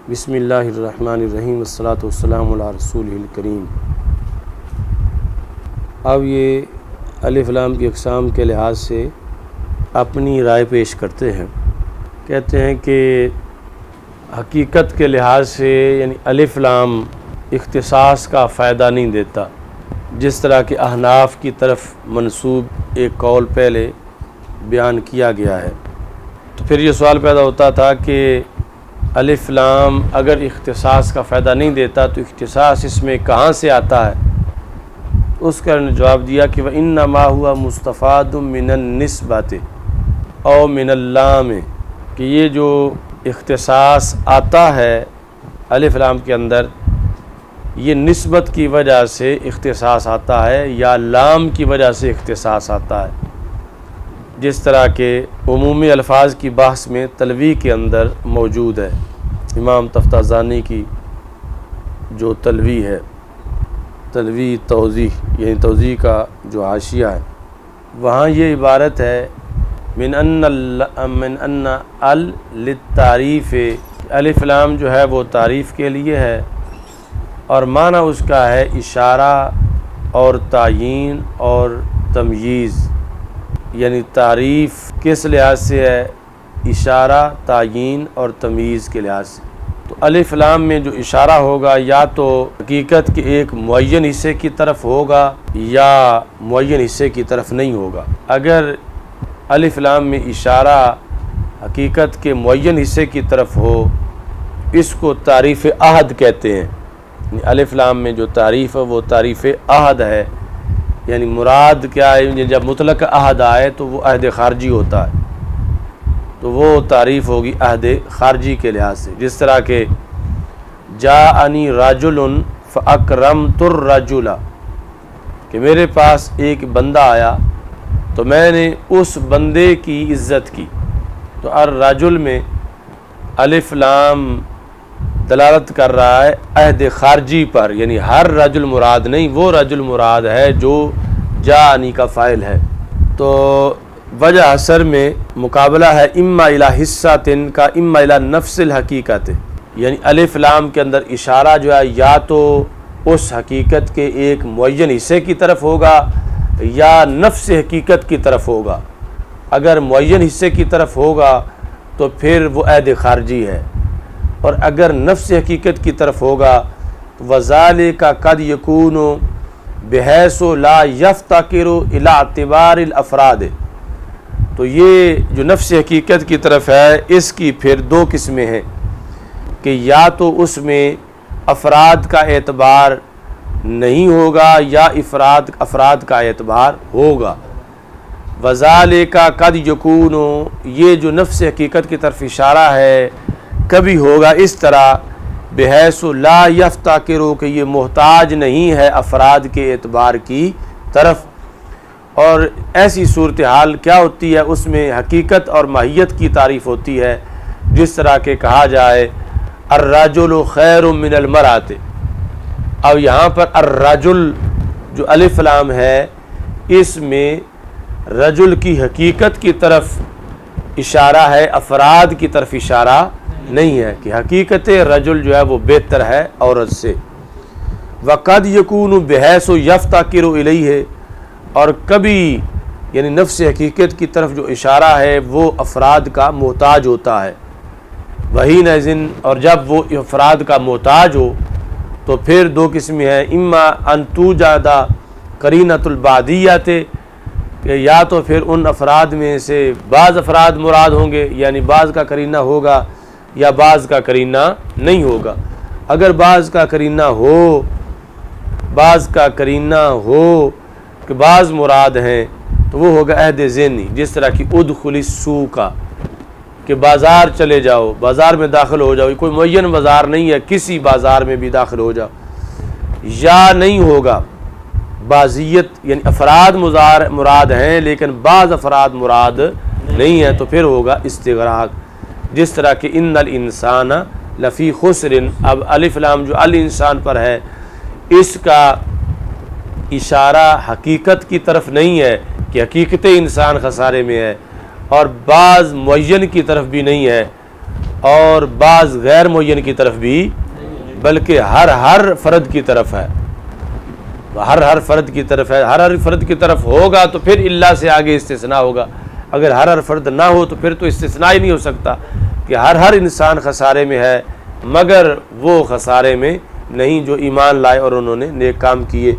بسم اللہ الرحمن الرحیم والصلاۃ والسلام علی رسول الکریم۔ اب یہ الف لام کی اقسام کے لحاظ سے اپنی رائے پیش کرتے ہیں۔ کہتے ہیں کہ حقیقت کے لحاظ سے یعنی الف لام اختصاص کا فائدہ نہیں دیتا، جس طرح کہ احناف کی طرف منسوب ایک قول پہلے بیان کیا گیا ہے۔ تو پھر یہ سوال پیدا ہوتا تھا کہ الف لام اگر اختصاص کا فائدہ نہیں دیتا تو اختصاص اس میں کہاں سے آتا ہے؟ اس کا جواب دیا کہ وَإِنَّمَا هُوَ مُسْتَفَادٌ مِّنَ النِّسْبَةِ او من اللام، کہ یہ جو اختصاص آتا ہے الف لام کے اندر یہ نسبت کی وجہ سے اختصاص آتا ہے یا لام کی وجہ سے اختصاص آتا ہے، جس طرح کہ عمومی الفاظ کی بحث میں تلویح کے اندر موجود ہے۔ امام تفتازانی کی جو تلویح ہے، تلویح توضیح یعنی توضیح کا جو حاشیہ ہے، وہاں یہ عبارت ہے من ان ال للتعریف، الف لام جو ہے وہ تعریف کے لیے ہے اور معنی اس کا ہے اشارہ اور تعیین اور تمییز، یعنی تعریف کس لحاظ سے ہے؟ اشارہ، تعیین اور تمییز کے لحاظ سے۔ تو الف لام میں جو اشارہ ہوگا یا تو حقیقت کے ایک معین حصے کی طرف ہوگا یا معین حصے کی طرف نہیں ہوگا۔ اگر الف لام میں اشارہ حقیقت کے معین حصے کی طرف ہو، اس کو تعریف عہد کہتے ہیں۔ الف لام میں جو تعریف ہے وہ تعریف عہد ہے، یعنی مراد کیا ہے؟ جب مطلق عہد آئے تو وہ عہد خارجی ہوتا ہے، تو وہ تعریف ہوگی عہد خارجی کے لحاظ سے۔ جس طرح کہ جاءنی رجل فاکرمت الرجل، کہ میرے پاس ایک بندہ آیا تو میں نے اس بندے کی عزت کی۔ تو الرجل میں الف لام دلالت کر رہا ہے عہد خارجی پر، یعنی ہر رجل مراد نہیں، وہ رجل مراد ہے جو جاءنی کا فاعل ہے۔ تو وجہ اثر میں مقابلہ ہے اما الی حصۃ کا اما الی نفس الحقیقت، یعنی الف لام کے اندر اشارہ جو ہے یا تو اس حقیقت کے ایک معین حصے کی طرف ہوگا یا نفس حقیقت کی طرف ہوگا۔ اگر معین حصے کی طرف ہوگا تو پھر وہ عہد خارجی ہے، اور اگر نفس حقیقت کی طرف ہوگا تو وَذَلِكَ قَدْ يَكُونُ بِحَيْثُ لَا يَفْتَقِرُ إِلَىٰ اعْتِبَارِ الْأَفْرَادِ۔ تو یہ جو نفس حقیقت کی طرف ہے اس کی پھر دو قسمیں ہیں کہ یا تو اس میں افراد کا اعتبار نہیں ہوگا یا افراد کا اعتبار ہوگا۔ وَذَلِكَ قَدْ يَكُونُ، یہ جو نفس حقیقت کی طرف اشارہ ہے کبھی ہوگا اس طرح بحیث لا یفتقر، کہ یہ محتاج نہیں ہے افراد کے اعتبار کی طرف۔ اور ایسی صورتحال کیا ہوتی ہے؟ اس میں حقیقت اور ماہیت کی تعریف ہوتی ہے، جس طرح کہ کہا جائے الرجل خیر من المرأۃ۔ اب یہاں پر الرجل جو الف لام ہے اس میں رجل کی حقیقت کی طرف اشارہ ہے، افراد کی طرف اشارہ نہیں ہے، کہ حقیقت رجل جو ہے وہ بہتر ہے عورت سے۔ وقد یکون بحیث یفتقر الیہ، اور کبھی یعنی نفس حقیقت کی طرف جو اشارہ ہے وہ افراد کا محتاج ہوتا ہے۔ وہی نظن، اور جب وہ افراد کا محتاج ہو تو پھر دو قسمیں ہیں، اما ان توجد قرینۃ البعدیۃ، کہ یا تو پھر ان افراد میں سے بعض افراد مراد ہوں گے، یعنی بعض کا قرینہ ہوگا یا بعض کا قرینہ نہیں ہوگا۔ اگر بعض کا قرینہ ہو کہ بعض مراد ہیں تو وہ ہوگا عہد ذہنی، جس طرح کی ادخل السوق، کہ بازار چلے جاؤ، بازار میں داخل ہو جاؤ، کوئی معین بازار نہیں ہے، کسی بازار میں بھی داخل ہو جاؤ۔ یا نہیں ہوگا بعضیت، یعنی افراد مراد ہیں لیکن بعض افراد مراد نہیں ہیں، تو پھر ہوگا استغراق، جس طرح کہ ان الانسان لفی خسر۔ اب الف لام جو الانسان پر ہے اس کا اشارہ حقیقت کی طرف نہیں ہے کہ حقیقت انسان خسارے میں ہے، اور بعض معین کی طرف بھی نہیں ہے، اور بعض غیر معین کی طرف بھی، بلکہ ہر فرد کی طرف ہے، ہر فرد کی طرف ہے۔ ہر فرد کی طرف ہوگا تو پھر اللہ سے آگے استثناء ہوگا، اگر ہر فرد نہ ہو تو پھر تو استثناء ہی نہیں ہو سکتا کہ ہر انسان خسارے میں ہے، مگر وہ خسارے میں نہیں جو ایمان لائے اور انہوں نے نیک کام کیے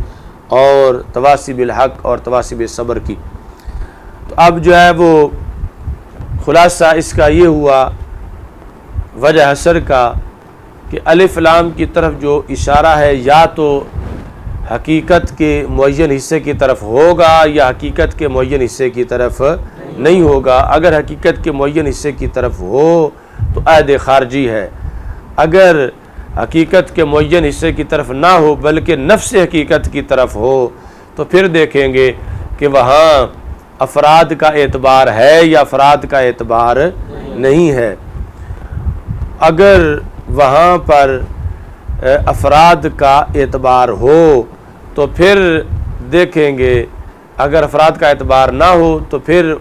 اور تواصی بالحق اور تواصی بالصبر کی۔ تو اب جو ہے وہ خلاصہ اس کا یہ ہوا وجہ حشر کا کہ الف لام کی طرف جو اشارہ ہے یا تو حقیقت کے معین حصے کی طرف ہوگا یا حقیقت کے معین حصے کی طرف نہیں ہوگا۔ اگر حقیقت کے معین حصے کی طرف ہو تو عہد خارجی ہے، اگر حقیقت کے معین حصے کی طرف نہ ہو بلکہ نفس حقیقت کی طرف ہو تو پھر دیکھیں گے کہ وہاں افراد کا اعتبار ہے یا افراد کا اعتبار نہیں ہے۔ اگر وہاں پر افراد کا اعتبار ہو تو پھر دیکھیں گے، اگر افراد کا اعتبار نہ ہو تو پھر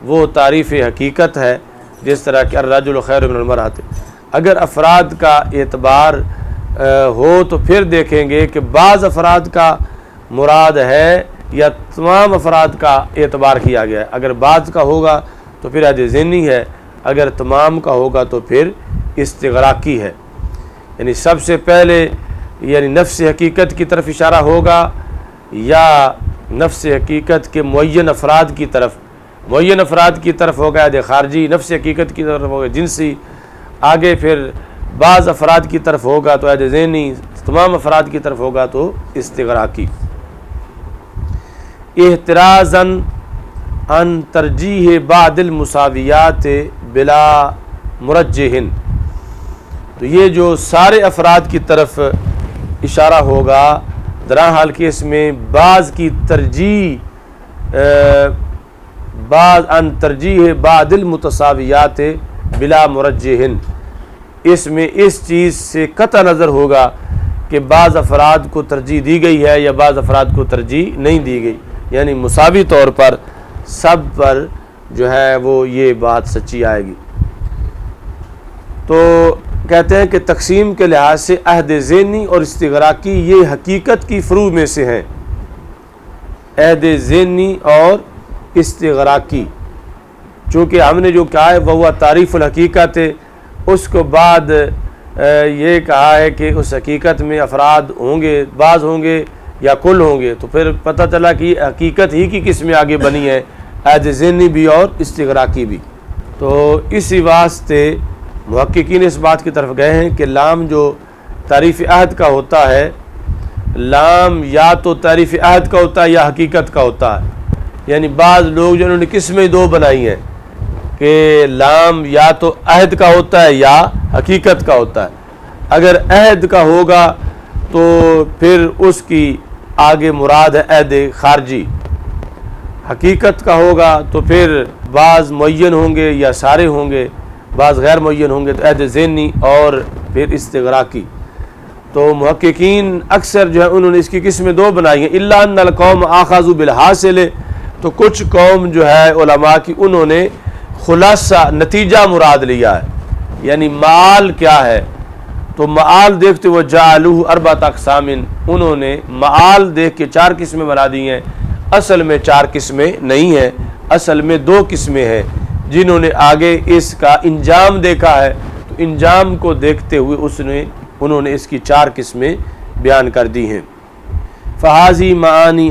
وہ تعریف حقیقت ہے، جس طرح کہ الرجل خیر من المرأۃ۔ اگر افراد کا اعتبار ہو تو پھر دیکھیں گے کہ بعض افراد کا مراد ہے یا تمام افراد کا اعتبار کیا گیا ہے۔ اگر بعض کا ہوگا تو پھر عہد ذہنی ہے، اگر تمام کا ہوگا تو پھر استغراقی ہے۔ یعنی سب سے پہلے یعنی نفس حقیقت کی طرف اشارہ ہوگا یا نفس حقیقت کے معین افراد کی طرف، معین افراد کی طرف ہوگا عہد خارجی، نفس حقیقت کی طرف ہوگا جنسی، آگے پھر بعض افراد کی طرف ہوگا تو عہد ذہنی، تمام افراد کی طرف ہوگا تو استغراقی۔ احترازاً عن ترجیح بعض المساویات بلا مرجحن، تو یہ جو سارے افراد کی طرف اشارہ ہوگا درا حال کہ اس میں بعض کی ترجیح، بعض عن ترجیح بعض المتساویات بلا مرجحن، اس میں اس چیز سے قطع نظر ہوگا کہ بعض افراد کو ترجیح دی گئی ہے یا بعض افراد کو ترجیح نہیں دی گئی، یعنی مساوی طور پر سب پر جو ہے وہ یہ بات سچی آئے گی۔ تو کہتے ہیں کہ تقسیم کے لحاظ سے عہد ذہنی اور استغراقی یہ حقیقت کی فروع میں سے ہیں، عہد ذہنی اور استغراقی، چونکہ ہم نے جو کہا ہے وہ تعریف الحقیقت ہے، اس کو بعد یہ کہا ہے کہ اس حقیقت میں افراد ہوں گے، بعض ہوں گے یا کل ہوں گے، تو پھر پتہ چلا کہ یہ حقیقت ہی کی قسمیں آگے بنی ہے، عہد ذہنی بھی اور استغراقی بھی۔ تو اسی واسطے محققین اس بات کی طرف گئے ہیں کہ لام جو تعریف عہد کا ہوتا ہے، لام یا تو تعریف عہد کا ہوتا ہے یا حقیقت کا ہوتا ہے، یعنی بعض لوگ جو انہوں نے قسمیں دو بنائی ہیں کہ لام یا تو عہد کا ہوتا ہے یا حقیقت کا ہوتا ہے۔ اگر عہد کا ہوگا تو پھر اس کی آگے مراد ہے عہد خارجی، حقیقت کا ہوگا تو پھر بعض معین ہوں گے یا سارے ہوں گے، بعض غیر معین ہوں گے تو عہد ذہنی اور پھر استغراقی۔ تو محققین اکثر جو ہے انہوں نے اس کی قسمیں دو بنائی ہیں، الا ان القوم اخذوا بالحاصل، تو کچھ قوم جو ہے علماء کی انہوں نے خلاصہ نتیجہ مراد لیا ہے، یعنی معال کیا ہے، تو معال دیکھتے وہ جعلوہ اربعۃ اقسام، انہوں نے معال دیکھ کے چار قسمیں بنا دی ہیں، اصل میں چار قسمیں نہیں ہیں، اصل میں دو قسمیں ہیں۔ جنہوں نے آگے اس کا انجام دیکھا ہے تو انجام کو دیکھتے ہوئے انہوں نے اس کی چار قسمیں بیان کر دی ہیں۔ فہذی معانی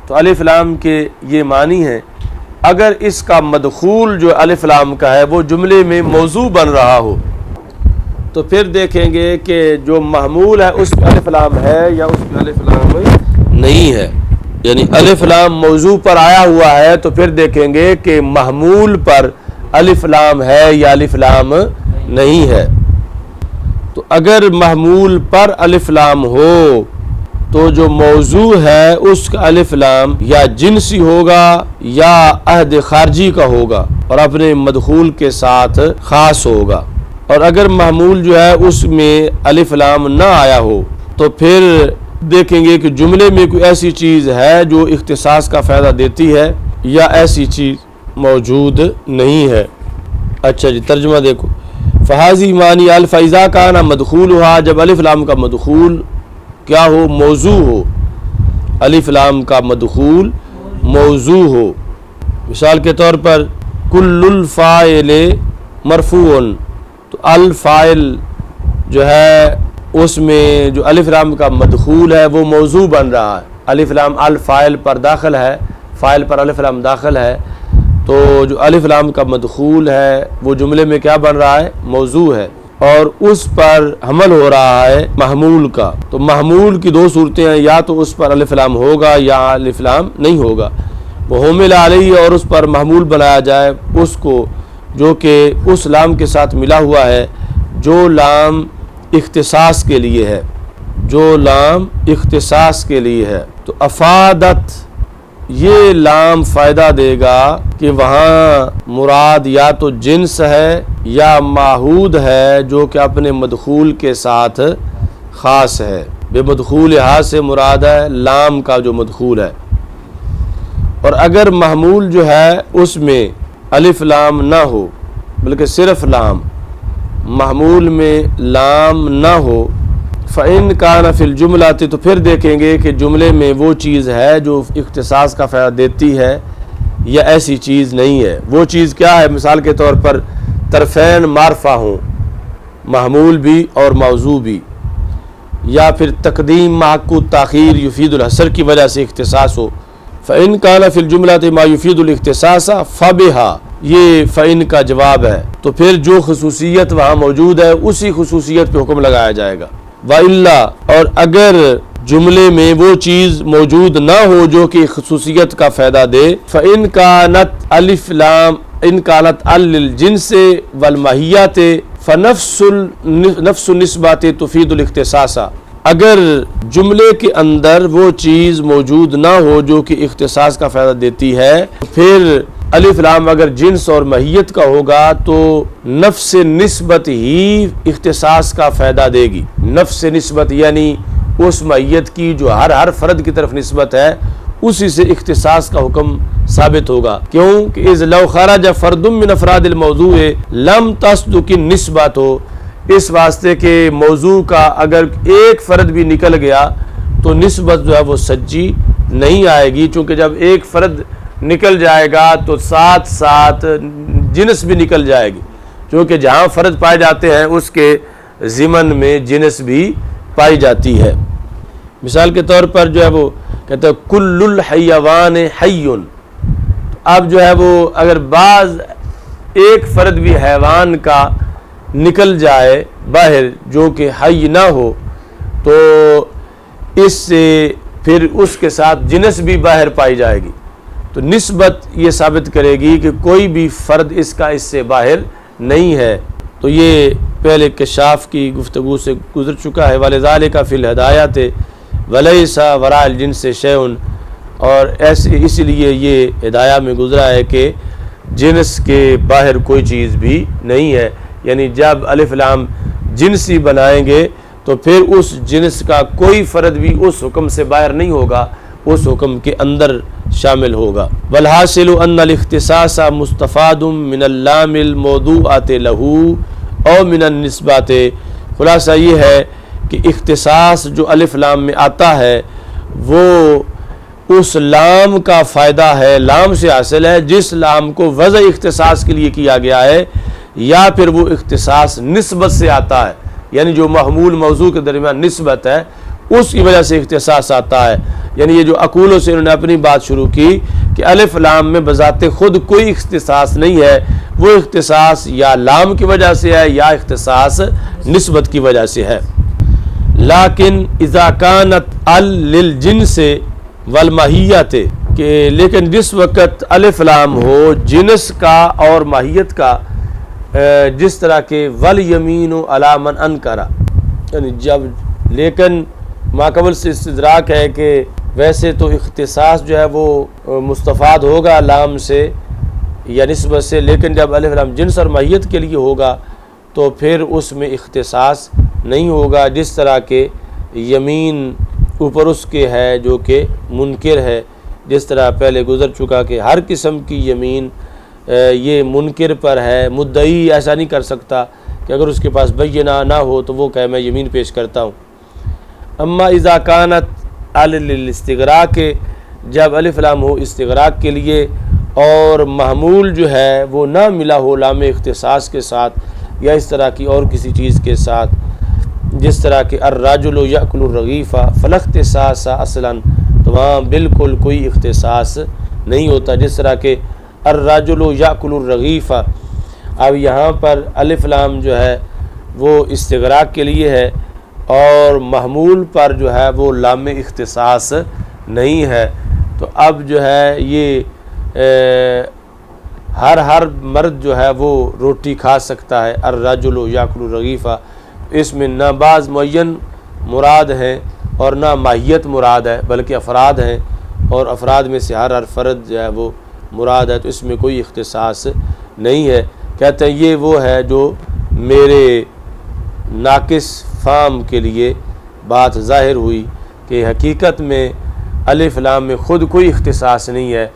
تو الف لام کے یہ معنی ہیں، اگر اس کا مدخول جو الف لام کا ہے وہ جملے میں موضوع بن رہا ہو تو پھر دیکھیں گے کہ جو محمول ہے اس پہ الف لام ہے یا اس پہ الف لام نہیں ہے، یعنی الف لام موضوع پر آیا ہوا ہے تو پھر دیکھیں گے کہ محمول پر الف لام ہے یا الف لام نہیں ہے۔ تو اگر محمول پر الف لام ہو تو جو موضوع ہے اس کا الف لام یا جنسی ہوگا یا عہد خارجی کا ہوگا اور اپنے مدخول کے ساتھ خاص ہوگا، اور اگر محمول جو ہے اس میں الف لام نہ آیا ہو تو پھر دیکھیں گے کہ جملے میں کوئی ایسی چیز ہے جو اختصاص کا فائدہ دیتی ہے یا ایسی چیز موجود نہیں ہے۔ اچھا جی، ترجمہ دیکھو، فحاظی معنی الفیضا کانا مدخول ہوا، جب الف لام کا مدخول کیا ہو، موضوع ہو، الف لام کا مدخول موضوع ہو. مثال کے طور پر کل الفاعل مرفوع، تو الفاعل جو ہے اس میں جو الف لام کا مدخول ہے وہ موضوع بن رہا ہے. الف لام الفاعل پر داخل ہے، فاعل پر الف لام داخل ہے، تو جو الف لام کا مدخول ہے وہ جملے میں کیا بن رہا ہے، موضوع ہے، اور اس پر حمل ہو رہا ہے محمول کا. تو محمول کی دو صورتیں ہیں، یا تو اس پر الف لام ہوگا یا الف لام نہیں ہوگا. وہ حمل علیہ، اور اس پر محمول بنایا جائے اس کو جو کہ اس لام کے ساتھ ملا ہوا ہے جو لام اختصاص کے لیے ہے، جو لام اختصاص کے لیے ہے. تو افادت، یہ لام فائدہ دے گا کہ وہاں مراد یا تو جنس ہے یا معہود ہے جو کہ اپنے مدخول کے ساتھ خاص ہے. بے مدخول ہا سے مراد ہے لام کا جو مدخول ہے. اور اگر محمول جو ہے اس میں الف لام نہ ہو بلکہ صرف لام، محمول میں لام نہ ہو، فَإِن كَانَ فِي الْجُمْلَةِ، تو پھر دیکھیں گے کہ جملے میں وہ چیز ہے جو اختصاص کا فائدہ دیتی ہے یا ایسی چیز نہیں ہے. وہ چیز کیا ہے؟ مثال کے طور پر طرفین معرفہ ہوں، محمول بھی اور موضوع بھی، یا پھر تقدیم معکو تاخیر یفید الحصر کی وجہ سے اختصاص ہو. فَإِن كَانَ فِي الْجُمْلَةِ مَا يُفِيدُ الْاخْتِصَاصَ فَبِهَا، یہ فَإِن کا جواب ہے، تو پھر جو خصوصیت وہاں موجود ہے اسی خصوصیت پہ حکم لگایا جائے گا. وَإِلَّا، اور اگر جملے میں وہ چیز موجود نہ ہو جو کہ خصوصیت کا فائدہ دے، فَإِن كَانَتْ الف لام ان كانت للجنس والماہیت فنفس النسبات تفید الاختصاص، اگر جملے کے اندر وہ چیز موجود نہ ہو جو کہ اختصاص کا فائدہ دیتی ہے، پھر الف لام اگر جنس اور ماہیت کا ہوگا تو نفس نسبت ہی اختصاص کا فائدہ دے گی. نفس نسبت یعنی اس ماہیت کی جو ہر فرد کی طرف نسبت ہے اسی سے اختصاص کا حکم ثابت ہوگا. کیوں کہ اذ لو خرج فرد من افراد الموضوع لم تصدق النسبت، اس واسطے کہ موضوع کا اگر ایک فرد بھی نکل گیا تو نسبت جو ہے وہ سچی نہیں آئے گی، چونکہ جب ایک فرد نکل جائے گا تو ساتھ ساتھ جنس بھی نکل جائے گی، چونکہ جہاں فرد پائے جاتے ہیں اس کے ضمن میں جنس بھی پائی جاتی ہے. مثال کے طور پر جو ہے وہ کہتے ہیں کل الحیوان حی، اب جو ہے وہ اگر بعض ایک فرد بھی حیوان کا نکل جائے باہر جو کہ حی نہ ہو تو اس سے پھر اس کے ساتھ جنس بھی باہر پائی جائے گی. تو نسبت یہ ثابت کرے گی کہ کوئی بھی فرد اس کا اس سے باہر نہیں ہے. تو یہ پہلے کشاف کی گفتگو سے گزر چکا ہے. وَلِذَالِكَ فِي الْهِدَایَةِ وَلَيْسَ وَرَاءَ الْجِنسِ شَیْءٌ، اور ایسے اس لیے یہ ہدایہ میں گزرا ہے کہ جنس کے باہر کوئی چیز بھی نہیں ہے. یعنی جب الف لام جنسی بنائیں گے تو پھر اس جنس کا کوئی فرد بھی اس حکم سے باہر نہیں ہوگا، اس حکم کے اندر شامل ہوگا. والحاصل ان الاختصاص مستفاد من اللام الموضوعة له او من النسبات، خلاصہ یہ ہے کہ اختصاص جو الف لام میں آتا ہے وہ اس لام کا فائدہ ہے، لام سے حاصل ہے جس لام کو وضع اختصاص کے لیے کیا گیا ہے، یا پھر وہ اختصاص نسبت سے آتا ہے، یعنی جو محمول موضوع کے درمیان نسبت ہے اس کی وجہ سے اختصاص آتا ہے. یعنی یہ جو اقولوں سے انہوں نے اپنی بات شروع کی کہ الف لام میں بذات خود کوئی اختصاص نہیں ہے، وہ اختصاص یا لام کی وجہ سے ہے یا اختصاص نسبت کی وجہ سے ہے. لیکن اذا کانت للجنس والماہیت، کہ لیکن جس وقت الف لام ہو جنس کا اور ماہیت کا، جس طرح کہ والیمین علی من انکر، یعنی جب لیکن ماقبل سے استدراک ہے کہ ویسے تو اختصاص جو ہے وہ مستفاد ہوگا لام سے یا نسبت سے، لیکن جب الف لام جنس اور ماہیت کے لیے ہوگا تو پھر اس میں اختصاص نہیں ہوگا. جس طرح کہ یمین اوپر اس کے ہے جو کہ منکر ہے، جس طرح پہلے گزر چکا کہ ہر قسم کی یمین یہ منکر پر ہے، مدعی ایسا نہیں کر سکتا کہ اگر اس کے پاس بینہ نہ ہو تو وہ کہے میں یمین پیش کرتا ہوں۔ اما اذا کانت الاستغراق، جب الف لام ہو استغراق کے لیے اور محمول جو ہے وہ نہ ملا ہو لام اختصاص کے ساتھ یا اس طرح کی اور کسی چیز کے ساتھ، جس طرح کہ الرجل یأکل الرغیف فلا اختصاص اصلا، تو وہاں بالکل کوئی اختصاص نہیں ہوتا، جس طرح کہ الرجل یأکل الرغیف۔ اب یہاں پر الف لام جو ہے وہ استغراق کے لیے ہے اور محمول پر جو ہے وہ لام اختصاص نہیں ہے، تو اب جو ہے یہ ہر مرد جو ہے وہ روٹی کھا سکتا ہے۔ الرجل یاکل الرغیف، اس میں نہ بعض معین مراد ہیں اور نہ ماہیت مراد ہے بلکہ افراد ہیں، اور افراد میں سے ہر فرد جو ہے وہ مراد ہے، تو اس میں کوئی اختصاص نہیں ہے۔ کہتے ہیں یہ وہ ہے جو میرے ناقص فہم کے لیے بات ظاہر ہوئی کہ حقیقت میں الف لام میں خود کوئی اختصاص نہیں ہے،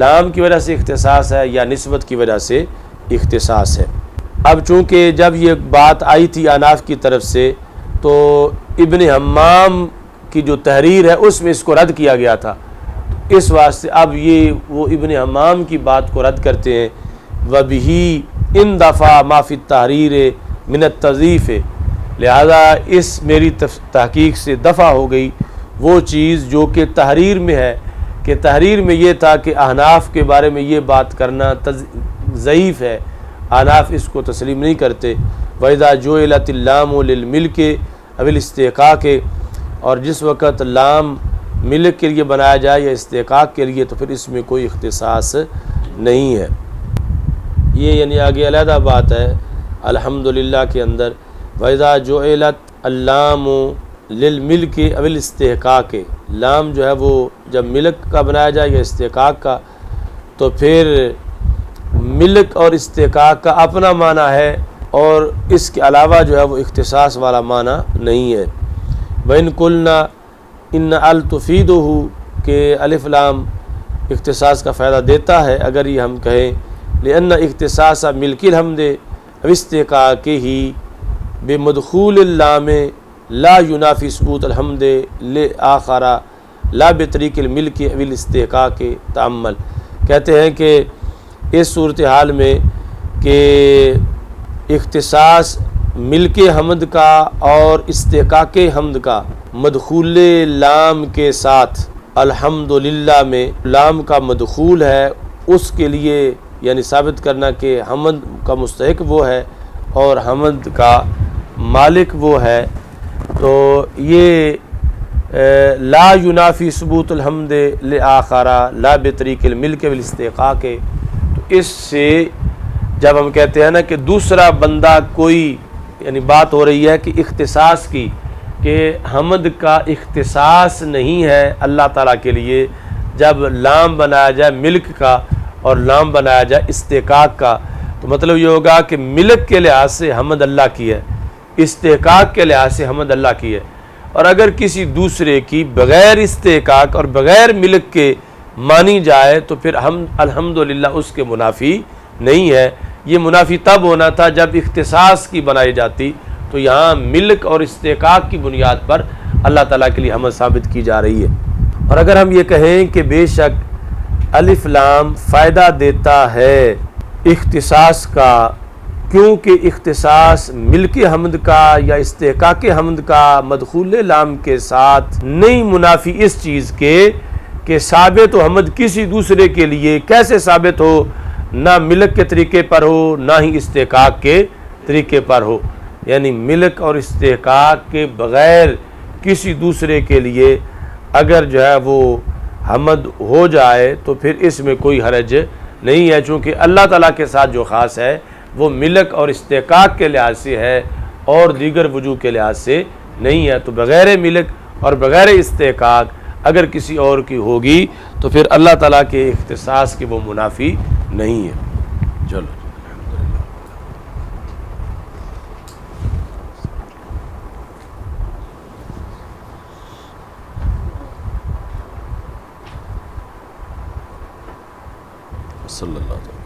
لام کی وجہ سے اختصاص ہے یا نسبت کی وجہ سے اختصاص ہے۔ اب چونکہ جب یہ بات آئی تھی اناف کی طرف سے تو ابن حمام کی جو تحریر ہے اس میں اس کو رد کیا گیا تھا، اس واسطے اب یہ وہ ابن حمام کی بات کو رد کرتے ہیں۔ وَبِهِ ان دفع ما فی التحریر من التضعیف، لہذا اس میری تحقیق سے دفع ہو گئی وہ چیز جو کہ تحریر میں ہے، کہ تحریر میں یہ تھا کہ احناف کے بارے میں یہ بات کرنا ضعیف ہے، احناف اس کو تسلیم نہیں کرتے۔ وَإِذَا جُعِلَتِ اللَّامُ لِلْمِلْكِ أَوِ الِاسْتِحْقَاقِ، اور جس وقت لام ملک کے لیے بنایا جائے یا استحقاق کے لیے تو پھر اس میں کوئی اختصاص نہیں ہے۔ یہ یعنی آگے علیحدہ بات ہے الحمدللہ کے اندر، وَإِذَا جُعِلَتِ اللَّامُ لِلْمِلْكِ أَوِ الِاسْتِحْقَاقِ، لام جو ہے وہ جب ملک کا بنایا جائے یا استحقاق کا تو پھر ملک اور استحقاق کا اپنا معنی ہے اور اس کے علاوہ جو ہے وہ اختصاص والا معنی نہیں ہے۔ وَإِن قُلْنَا إِنَّ ال تُفِيدُهُ، کہ الف لام اختصاص کا فائدہ دیتا ہے اگر یہ ہم کہیں، لِأَنَّ اختصاص ملک الحمد أو استحقاقه بمدخول اللام لا ينافي ثبوت الحمد لآخر لا بطریق الملک أو الاستحقاق تعمل۔ کہتے ہیں کہ اس صورتحال میں کہ اختصاص ملک حمد کا اور استحقاق حمد کا مدخول لام کے ساتھ الحمدللہ میں لام کا مدخول ہے، اس کے لیے یعنی ثابت کرنا کہ حمد کا مستحق وہ ہے اور حمد کا مالک وہ ہے، تو یہ لا ینافی ثبوت الحمد لآخر لا بطریق الملک والاستحقاق، تو اس سے جب ہم کہتے ہیں نا کہ دوسرا بندہ کوئی، یعنی بات ہو رہی ہے کہ اختصاص کی، کہ حمد کا اختصاص نہیں ہے اللہ تعالیٰ کے لیے، جب لام بنایا جائے ملک کا اور لام بنایا جائے استحقاق کا، تو مطلب یہ ہوگا کہ ملک کے لحاظ سے حمد اللہ کی ہے، استحقاق کے لحاظ سے حمد اللہ کی ہے، اور اگر کسی دوسرے کی بغیر استحقاق اور بغیر ملک کے مانی جائے تو پھر ہم الحمدللہ اس کے منافی نہیں ہے۔ یہ منافی تب ہونا تھا جب اختصاص کی بنائی جاتی، تو یہاں ملک اور استحقاق کی بنیاد پر اللہ تعالیٰ کے لیے حمد ثابت کی جا رہی ہے۔ اور اگر ہم یہ کہیں کہ بے شک الف لام فائدہ دیتا ہے اختصاص کا، کیونکہ اختصاص ملک حمد کا یا استحقاق حمد کا مدخول لام کے ساتھ نہیں منافی اس چیز کے کہ ثابت و حمد کسی دوسرے کے لیے کیسے ثابت ہو، نہ ملک کے طریقے پر ہو نہ ہی استحقاق کے طریقے پر ہو، یعنی ملک اور استحقاق کے بغیر کسی دوسرے کے لیے اگر جو ہے وہ حمد ہو جائے تو پھر اس میں کوئی حرج نہیں ہے، چونکہ اللہ تعالیٰ کے ساتھ جو خاص ہے وہ ملک اور استحقاق کے لحاظ سے ہے اور دیگر وجوہ کے لحاظ سے نہیں ہے، تو بغیر ملک اور بغیر استحقاق اگر کسی اور کی ہوگی تو پھر اللہ تعالیٰ کے اختصاص کے وہ منافی نہیں ہے۔ چلو صلی اللہ علیہ وسلم۔